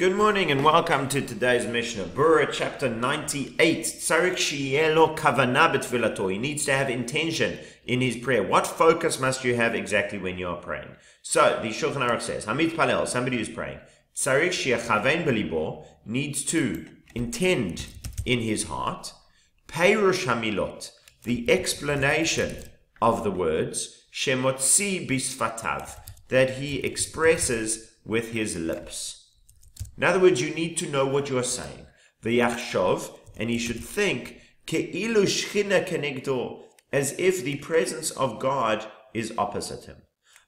Good morning and welcome to today's Mishna. Brura chapter 98. Tzarich sheyeh kavanah b'tfilato. He needs to have intention in his prayer. What focus must you have exactly when you are praying? So the Shulchan Aruch says, Hamid Palel, somebody who's praying, Tzarich sheyachavein b'libo, needs to intend in his heart, Peirush hamilot, the explanation of the words, Shemotzi bisfatav, that he expresses with his lips. In other words, you need to know what you are saying. V'yachshov, and he should think, ke'ilu shchina kenegdo, as if the presence of God is opposite him.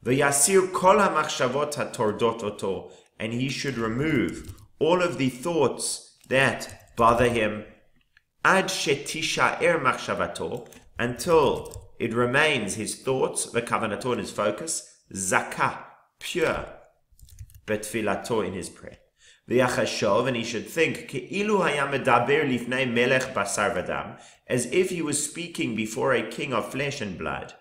V'yasir kol hamachshavot hatordot oto, and he should remove all of the thoughts that bother him, ad shetishaer machshavato, until it remains his thoughts, v'kavanato, in his focus, zakah, pure, betfilato, in his prayer. V'yachashov, and he should think, ke'ilu haya medaber lifnei melech basar v'dam, as if he was speaking before a king of flesh and blood.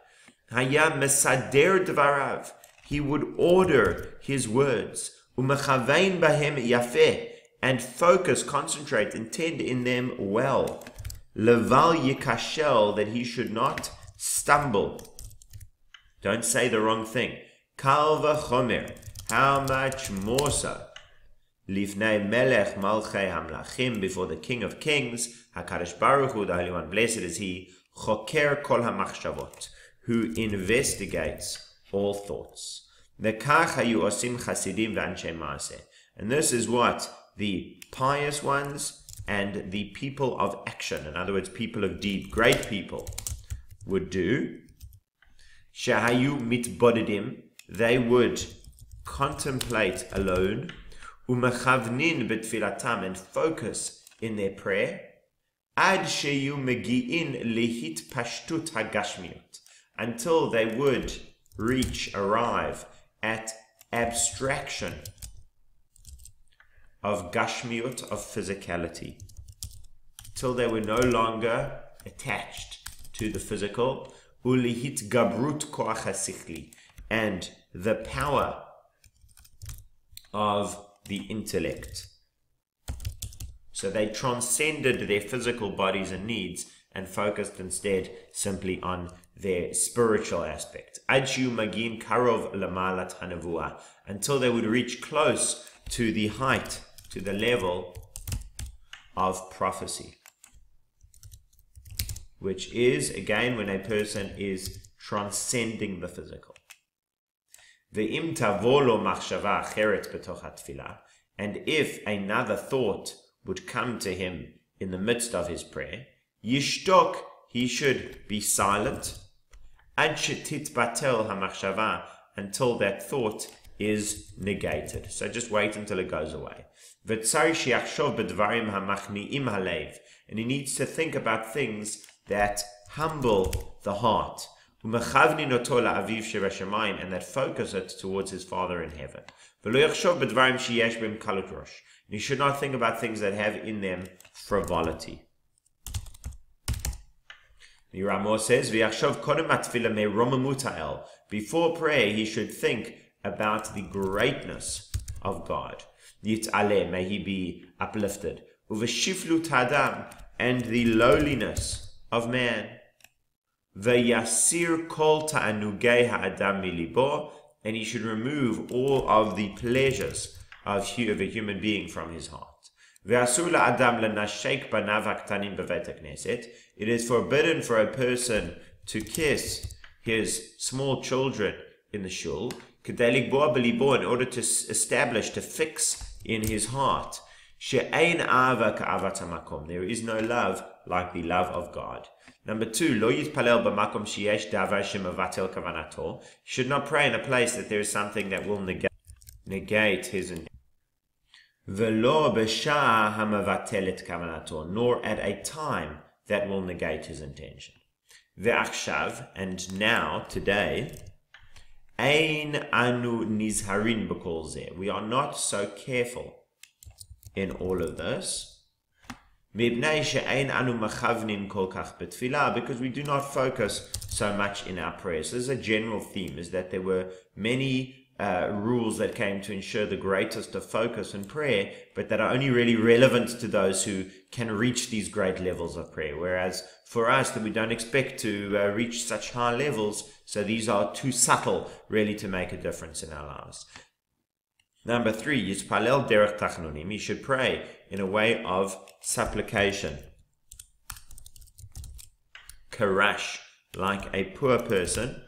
Haya mesader dvarav, he would order his words, umechavein bahem yafeh, and focus, concentrate, intend in them well. Leval yikashel, that he should not stumble. Don't say the wrong thing. Kal v'chomer, how much more so? Lifnei melech malchei hamlachim, before the King of Kings, HaKadosh Baruch Hu, the Holy One, blessed is He, choker kol hamachshavot, who investigates all thoughts. V'kach hayu osim chasidim v'anshei maaseh, and this is what the pious ones and the people of action, in other words, people of deed, great people, would do. Shahayu mitbodedim, they would contemplate alone, umechavnin betfilatam, and focus in their prayer, ad sheyu megi'in lehit pashtut hagashmiut, until they would arrive at abstraction of gashmiut, of physicality, till they were no longer attached to the physical, ulihit gabrut koach hasichli, and the power of the intellect. So they transcended their physical bodies and needs and focused instead simply on their spiritual aspect. Adshu magin karov lamalat hanavua, until they would reach close to the height, to the level of prophecy, which is, again, when a person is transcending the physical. Ve'im tavolo machshava acheret betoch hatfilah, and if another thought would come to him in the midst of his prayer, yishtok, he should be silent, ad shetitbatel hamachshava, until that thought is negated. So just wait until it goes away. V'tzari shiachshov b'dvarim hamachni'im halev, and he needs to think about things that humble the heart, and that focus it towards his Father in heaven. And he should not think about things that have in them frivolity. The Ramah says, before prayer he should think about the greatness of God. May he be uplifted. And the lowliness of man. V'yasir kol ta'anugei ha'adam milibo, and he should remove all of the pleasures of a human being from his heart. V'asur la'adam lenashek banav haktanim b'vet hakneset, it is forbidden for a person to kiss his small children in the shul, k'dei ligboa b'libo, in order to establish, to fix in his heart, she'ein ava ka'avat hamakom, there is no love like the love of God. Number 2, lo yitpalel b'makom sheyesh davar shemavatel kavanato. He should not pray in a place that there is something that will negate his intention. V'lo b'sha'a hamavatelet kavanato, nor at a time that will negate his intention. Ve'achshav, and now, today, ein anu nizharin b'kol zeh. We are not so careful in all of this. Because we do not focus so much in our prayers. So this is a general theme, is that there were many rules that came to ensure the greatest of focus in prayer, but that are only really relevant to those who can reach these great levels of prayer. Whereas for us, that we don't expect to reach such high levels, so these are too subtle really to make a difference in our lives. Number 3, Yispalel derech tachnunim. You should pray in a way of supplication. Karash, like a poor person.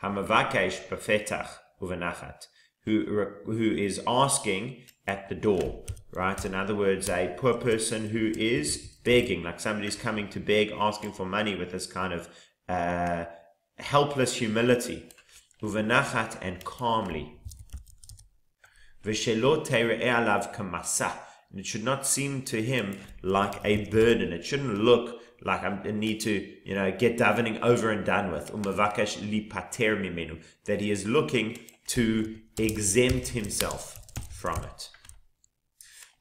Hamavakesh befetach uvenachat, who is asking at the door, right? In other words, a poor person who is begging, like somebody's coming to beg, asking for money with this kind of helpless humility. Uvenachat, and calmly. V'shelo teireh alav kamasa, and it should not seem to him like a burden. It shouldn't look like I need to, get davening over and done with. Umavakesh lipater mimenu, that he is looking to exempt himself from it.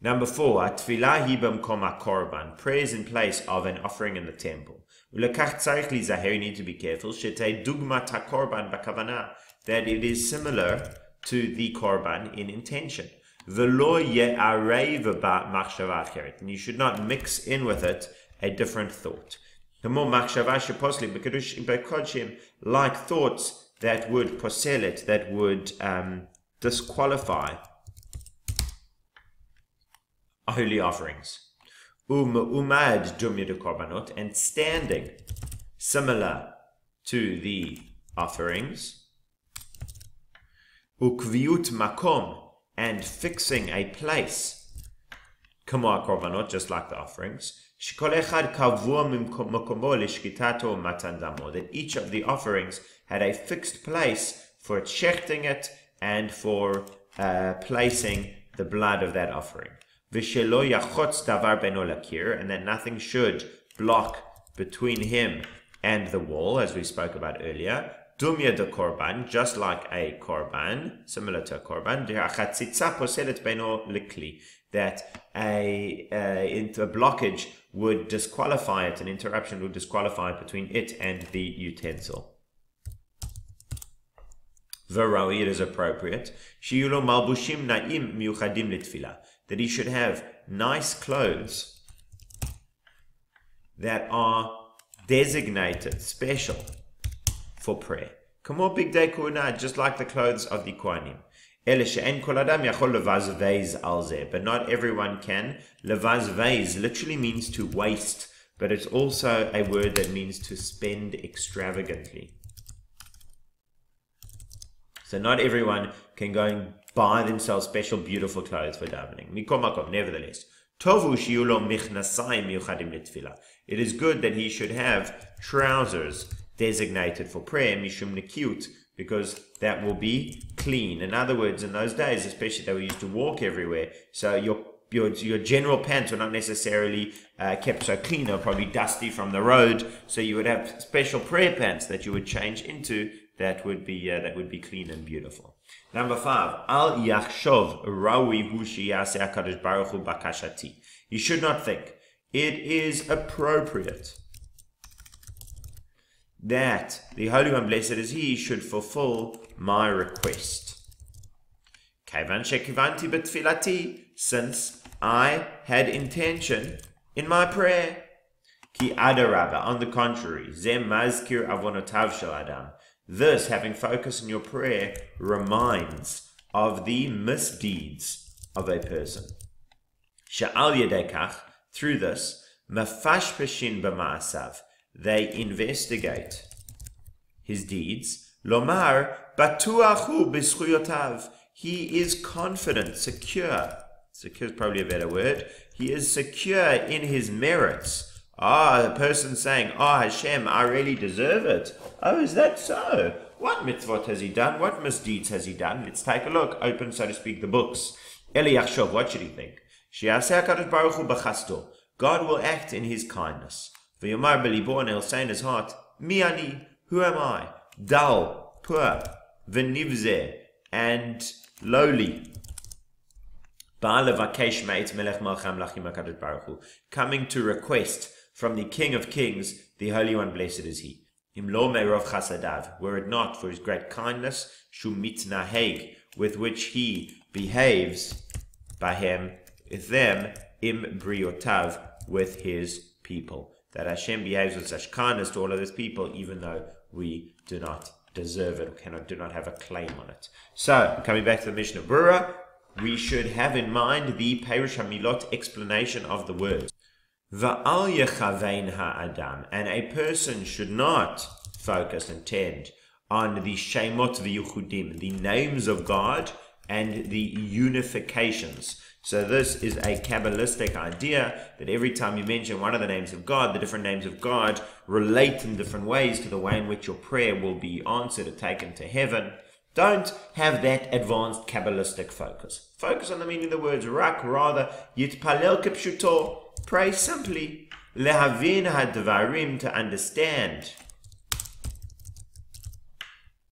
Number 4, atfilah hi b'mkom hakorban, prayers in place of an offering in the temple. Ulekach tzarich lizaher, you need to be careful. Shetei dugmat hakorban b'kavanah, that it is similar to the korban in intention. V'lo ye'arev b'machshava acheret, and you should not mix in with it a different thought. The more machshava sheposli b'kodshim, like thoughts that would poselet, that would disqualify holy offerings. Umad dumya korbanot, and standing similar to the offerings. Ukviut makom, and fixing a place. Kamo korbanot, just like the offerings. That each of the offerings had a fixed place for shechting it and for placing the blood of that offering. And that nothing should block between him and the wall, as we spoke about earlier. Dumya de korban, just like a korban, similar to a korban. That a blockage would disqualify it, an interruption would disqualify it between it and the utensil. V'ra'i, it is appropriate. Sheyulo malbushim na'im miuchadim litfilah, that he should have nice clothes that are designated, special for prayer. Kamo bigdei kuhuna, just like the clothes of the kohanim. But not everyone can. Levazveiz literally means to waste, but it's also a word that means to spend extravagantly. So not everyone can go and buy themselves special beautiful clothes for davening. Nevertheless, it is good that he should have trousers designated for prayer, mishum nekiut, because that will be clean. In other words, in those days, especially, they were used to walk everywhere, so your general pants were not necessarily kept so clean. They were probably dusty from the road, so you would have special prayer pants that you would change into that would be clean and beautiful. Number 5, al yachshov rawi hu sheyaseh HaKadosh Baruch Hu bakashati. You should not think it is appropriate that the Holy One, blessed is He, should fulfill my request. Kaivan shekivanti betfilati, since I had intention in my prayer. Ki adarabba, on the contrary, zem mazkir avonotav shel adam. This, having focus in your prayer, reminds of the misdeeds of a person. Sha'al yedekach, through this, mafashpeshin b'ma'asav, they investigate his deeds. Lomar batuachu b'zchuyotav, he is confident, secure. Secure is probably a better word. He is secure in his merits. The person saying, Hashem, I really deserve it. Oh, is that so? What mitzvot has he done? What misdeeds has he done? Let's take a look. Open, so to speak, the books. Eli Yachshov, what should he think? Sheyaseh HaKadosh Baruch Hu b'chasto, God will act in his kindness. V'yomar b'libo, and he'll say in his heart, Mi ani, who am I? Dal, poor, v'nivzeh, and lowly. Coming to request from the King of Kings, the Holy One, blessed is He. Im lo me'rov chasadav, were it not for his great kindness, shu mitnaheg, with which he behaves by him, with them, im briotav, with his people. That Hashem behaves with such kindness to all of his people, even though we do not deserve it, or do not have a claim on it. So, coming back to the Mishnah Brura, we should have in mind the Perush HaMilot explanation of the words. Va'al yechavein ha'adam, and a person should not focus and tend on the Shemot v'Yuchudim, the names of God and the unifications. So this is a Kabbalistic idea that every time you mention one of the names of God, the different names of God relate in different ways to the way in which your prayer will be answered or taken to heaven. Don't have that advanced Kabbalistic focus. Focus on the meaning of the words rak, rather, yitpalel kipshuto, pray simply, lehavin hadvarim, to understand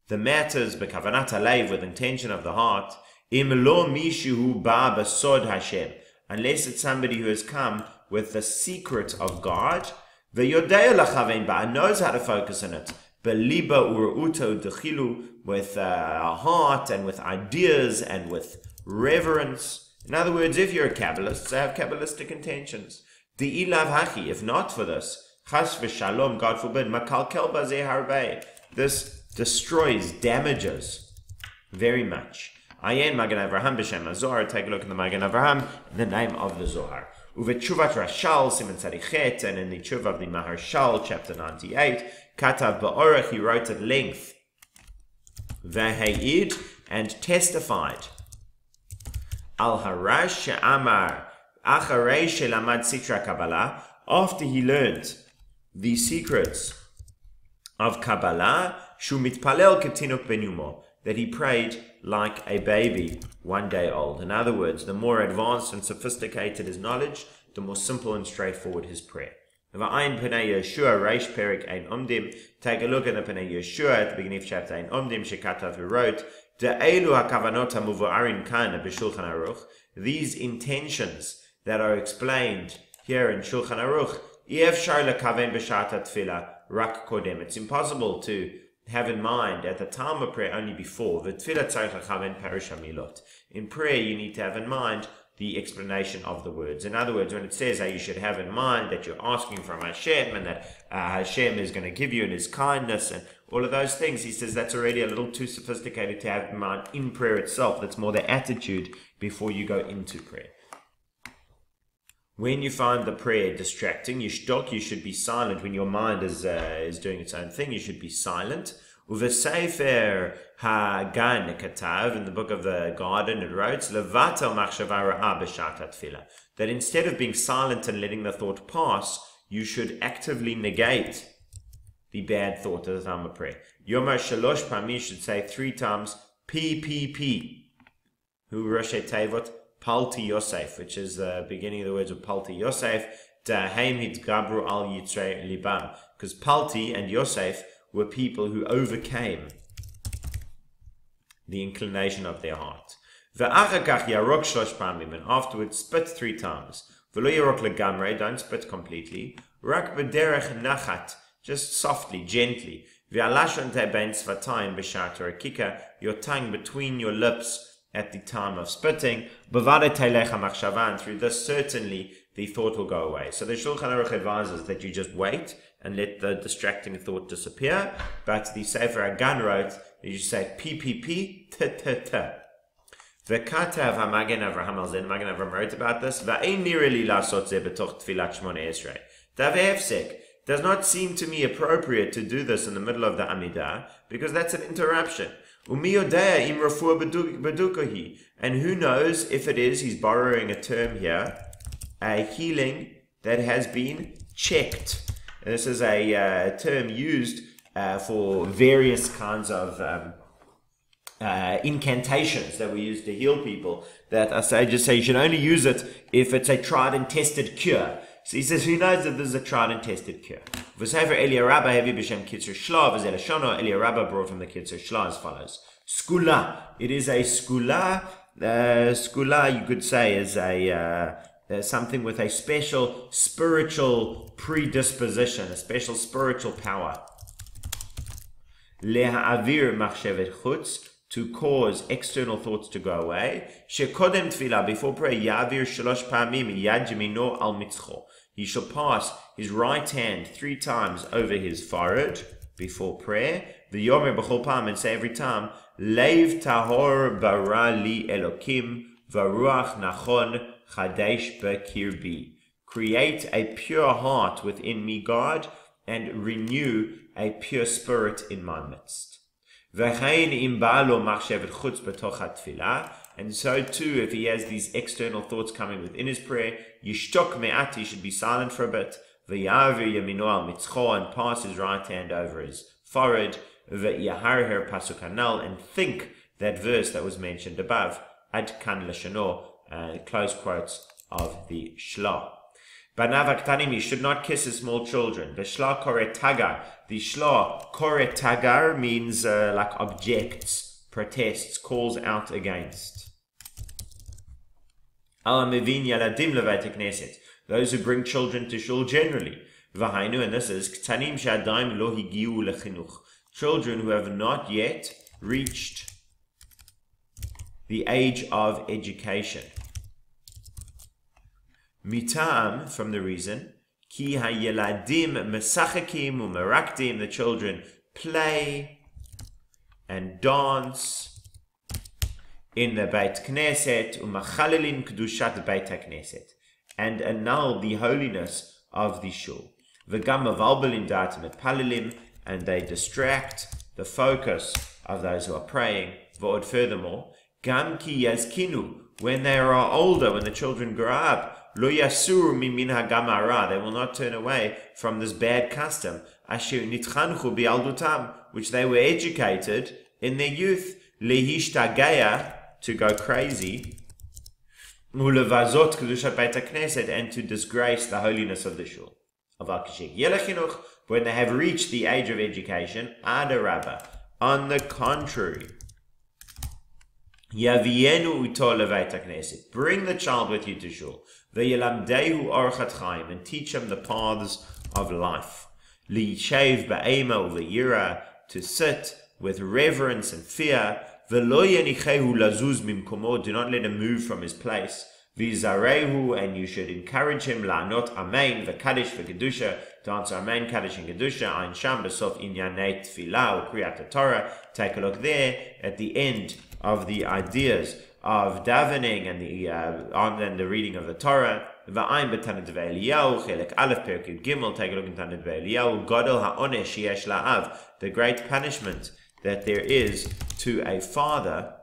the matters, bekavanat halev, with intention of the heart, im lo mishu ba basod Hashem, unless it's somebody who has come with the secret of God, v'yodei lachavein ba, knows how to focus on it, beliba uruto dechilu, with a heart and with ideas and with reverence. In other words, if you're a Kabbalist, so have Kabbalistic intentions. The ilav hachi, if not for this, chas v'shalom, God forbid, makalkel bazeh harbei, this destroys, damages very much. Ayen Magen Avraham b'shem Zohar. Take a look in the Magen Avraham in the name of the Zohar. Uvetchuvat Rashal Siman Tzadichet, and in the Tshuva of the Maharshal, chapter 98, Katav Ba'orach, he wrote at length, V'he'id, and testified, Al Harash She'amar Acharei She'lamad Sitra Kabbalah, after he learned the secrets of Kabbalah, Shu mitpalel ketinuk benumo, that he prayed like a baby 1 day old. In other words, the more advanced and sophisticated his knowledge, the more simple and straightforward his prayer. Take a look at the Pnei Yeshua at the beginning of chapter Ein Omdim, Shekatav, who wrote, these intentions that are explained here in Shulchan Aruch, it's impossible to have in mind at the time of prayer only before. In prayer, you need to have in mind the explanation of the words. In other words, when it says that you should have in mind that you're asking from Hashem and that Hashem is going to give you in His kindness and all of those things, he says that's already a little too sophisticated to have in mind in prayer itself. That's more the attitude before you go into prayer. When you find the prayer distracting, you should be silent. When your mind is doing its own thing, you should be silent. Uvesefer hagan katav, in the book of the garden, it writes, levatel machshava ra'a b'shat tefillah, that instead of being silent and letting the thought pass, you should actively negate the bad thought at the time of prayer. Yomer shalosh pami, should say 3 times, P. Hu Rosh Tevot, Palti Yosef, which is the beginning of the words of Palti Yosef, Daheim Hitgabru al Yitzrei Libam, because Palti and Yosef were people who overcame the inclination of their heart. Ve'achakach yarok shlosh pamim, and afterwards spit 3 times. V'lo yarok legamrei, don't spit completely. Rak b'derech nachat, just softly, gently. Ve'alashon te'bein tzvatayim b'shat rakika, your tongue between your lips at the time of spitting, and through this certainly the thought will go away. So the Shulchan Aruch advises that you just wait and let the distracting thought disappear, but the Sefer Hagan wrote that you say P, t. V'katav ha-Magen Avraham al Zen, Magen Avraham wrote about this, v'ein nireh li la'asot zeh b'toch tfilat Shmoneh Esrei. Davehefsek, does not seem to me appropriate to do this in the middle of the Amidah, because that's an interruption. And who knows if it is, he's borrowing a term here, a healing that has been checked. And this is a term used for various kinds of incantations that we use to heal people, that our sages say you should only use it if it's a tried and tested cure. So he says, who knows that this is a tried and tested cure? Eliya Rabbah brought from the Kitzur Shla as follows. Skula. It is a skula. Skula, you could say, is a something with a special spiritual predisposition, a special spiritual power. Le'ha'avir machshevet chutz, to cause external thoughts to go away. Shekodem tefillah, before prayer, ya'avir shalosh pa'amim yad yamino al mitzcho. He shall pass his right hand 3 times over his forehead before prayer. V'yomer b'chol pa'am, and say every time, Leiv tahor bara li elokim, v'ruach nachon chadesh b'kirbi. Create a pure heart within me, God, and renew a pure spirit in my midst. And so too, if he has these external thoughts coming within his prayer, yishtok me'at, he should be silent for a bit, and pass his right hand over his forehead, and think that verse that was mentioned above, ad kan lashano, close quotes of the Shlah. Banav aktanim, you should not kiss his small children. The Shlah kore tagar. The Shlah kore tagar means like objects, protests, calls out against. Al mevin yaladim levayt knesset. Those who bring children to shul generally. V'hainu, and this is ktanim shadaim lo higiu lechinuch. Children who have not yet reached the age of education. Mitam, from the reason, ki hayeladim mesachakim umerakdim, the children play and dance in the Beit Knesset, umachalelin kedushat Beit Knesset, and annul the holiness of the shul. V'gam mavalbelin datim et palilim, and they distract the focus of those who are praying. V'od, furthermore, gam ki yazkinu, when they are older, when the children grow up, lo yasur min hagamara, they will not turn away from this bad custom, asher nitchanchu bialdutam, which they were educated in their youth, lehishtagaya, to go crazy, ulevazot kedushat Beit Knesset, and to disgrace the holiness of the shul. When they have reached the age of education, adarabba, on the contrary, yavienu uto leveit Knesset, bring the child with you to shul, ve'yelamdehu orchat chaim, and teach him the paths of life, li'shev ba'ema u'le'yira, to sit with reverence and fear, ve'lo yenichehu lazuz mimkomo, do not let him move from his place, v'zarehu, and you should encourage him, la'anot amen, v'kadish v'kedusha, to answer amen, kaddish and kedusha, ein sham besof inyanei tefillah u'kriyat Torah. Take a look there at the end of the ideas of davening and the reading of the Torah. V'ayin b'tanit ve'eliyahu, chelek aleph perek yud gimel, take a look in tanit ve'eliyahu, godel ha'onesh sheyesh la'av, the great punishment that there is to a father,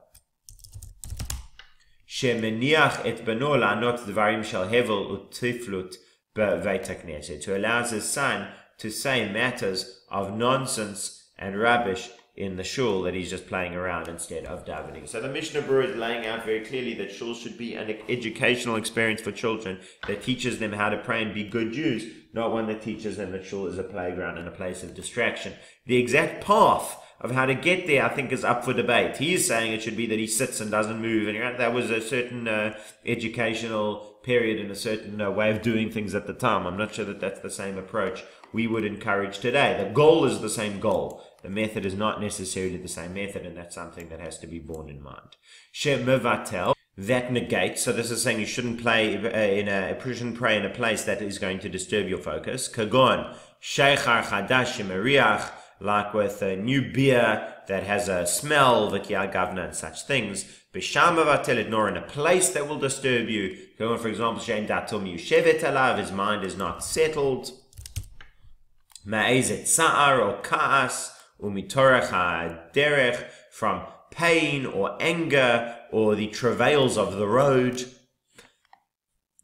shemeniach et beno la'anot dvarim shel hevel u'tiflut b'veit HaKnesset, to allow his son to say matters of nonsense and rubbish in the shul, that he's just playing around instead of davening. So the Mishnah Brura is laying out very clearly that shul should be an educational experience for children that teaches them how to pray and be good Jews, not one that teaches them that shul is a playground and a place of distraction. The exact path of how to get there, I think, is up for debate. He is saying it should be that he sits and doesn't move, and that was a certain educational period and a certain way of doing things at the time. I'm not sure that that's the same approach we would encourage today. The goal is the same goal. The method is not necessarily the same method, and that's something that has to be borne in mind. She'mevatel, that negates, so this is saying you shouldn't pray in a place that is going to disturb your focus. Kagon, sheichar chadash shemeriach, like with a new beer that has a smell, v'kial gavna, and such things. B'sham mevatel, nor in a place that will disturb you. Kagon, for example, she'en datom yushevet alav, his mind is not settled. Ma'ezet sa'ar or ka'as, umitorach ha'derech, from pain or anger or the travails of the road.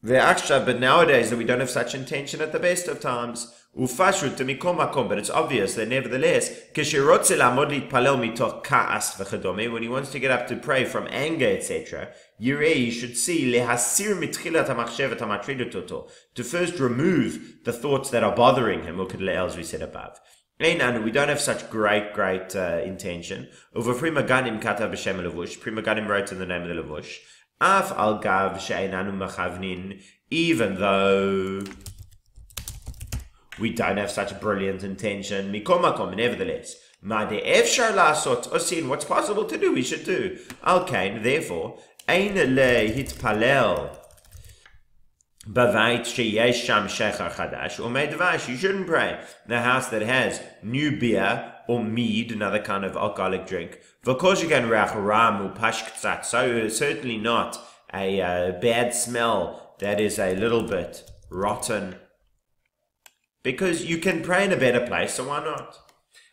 Ve'akshav, but nowadays that we don't have such intention at the best of times. Ufashut mikom makom, but it's obvious that nevertheless, k'shirotze la'amod litpalel mitoch ka'as v'chadome, when he wants to get up to pray from anger, etc., he should see lehasir mitchilat ha'machshevet ha'matridot oto, to first remove the thoughts that are bothering him, as we said above. We don't have such great intention. Over Pri Megadim katav b'shem levush. Pri Megadim wrote in the name of the levush. Af al gav she'einanu machavnin, even though we don't have such brilliant intention. Mikom makom, nevertheless. Ma de'efshar la'asot osin. What's possible to do, we should do. Okay, therefore, ein hitpalel bavait sheyesh sham shechar chadash umei dvash. You shouldn't pray in a house that has new beer or mead, another kind of alcoholic drink. V'koshigan reach ram upash ktsat. So certainly not a bad smell that is a little bit rotten. Because you can pray in a better place, so why not?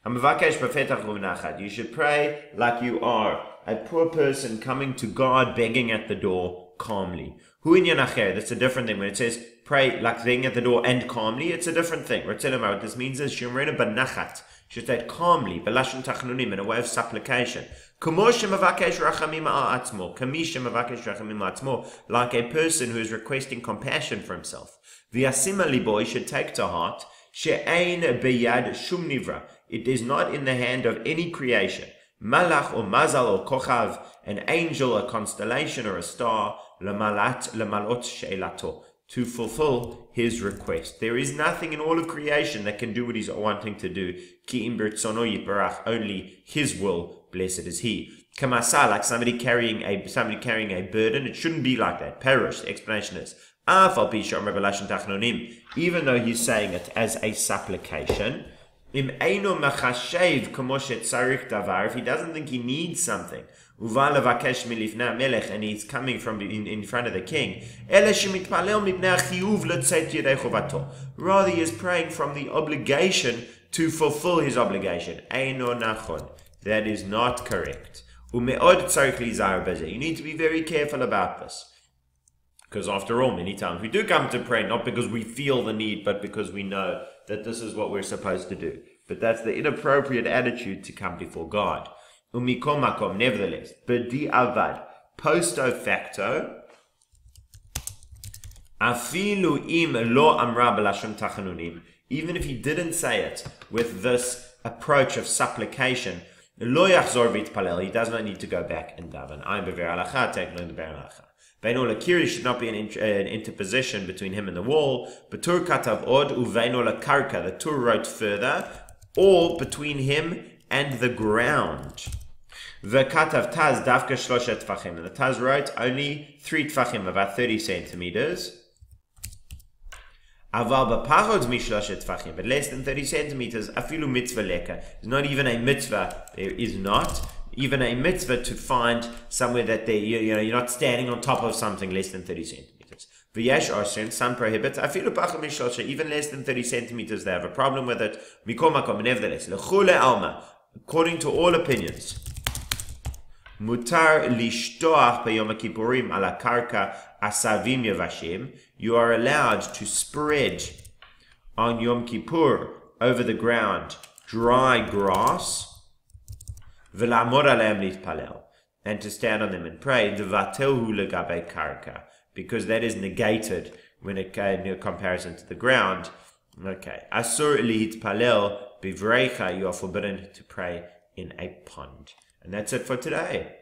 You should pray like you are a poor person coming to God begging at the door calmly. That's a different thing. When it says pray like begging at the door and calmly, it's a different thing. What this means is should say it calmly, in a way of supplication. Like a person who is requesting compassion for himself. Boy should take to heart it is not in the hand of any creation. Malach or mazal or kochav, an angel, a constellation or a star, lemalot she'elato, to fulfill his request. There is nothing in all of creation that can do what he's wanting to do. Ki im b'rtzono yiparach, only his will, blessed is he. Kamasa, like somebody carrying a burden, it shouldn't be like that. Perish, the explanation is, even though he's saying it as a supplication, if he doesn't think he needs something, and he's coming from in front of the king, rather he is praying from the obligation to fulfill his obligation. That is not correct. You need to be very careful about this. Because after all, many times we do come to pray, not because we feel the need, but because we know that this is what we're supposed to do. But that's the inappropriate attitude to come before God. Nevertheless, b'di avad, posto facto, afilu im lo amra b'lashon tachanunim, even if he didn't say it with this approach of supplication, lo yachzor v'yitpalel, he does not need to go back and daven. I'm bever halacha, take no bever halacha. Veino lakiri should not be an interposition between him and the wall. Betur katav od uveino lakarka. The Tur wrote further, or between him and the ground. Vekatav taz davka shloshet tfachim. And the Taz wrote only 3 tfachim, about 30 centimeters. Aval b'pachod mishloshet tfachim, but less than 30 centimeters. Afilu mitzvah leka. It's not even a mitzvah. There is not even a mitzvah to find somewhere that you're not standing on top of something less than 30 centimeters. V'yesh arsin, some prohibit, afilu pachad mishlosha, even less than 30 centimeters, they have a problem with it. Mikol makom, nevertheless, lechule alma, according to all opinions, mutar lishtoach b'yom kippurim ala karka asavim yavashim, you are allowed to spread on Yom Kippur over the ground dry grass, and to stand on them and pray, because that is negated when it in comparison to the ground. Okay, asur lihitpalel bivreicha, you are forbidden to pray in a pond. And that's it for today.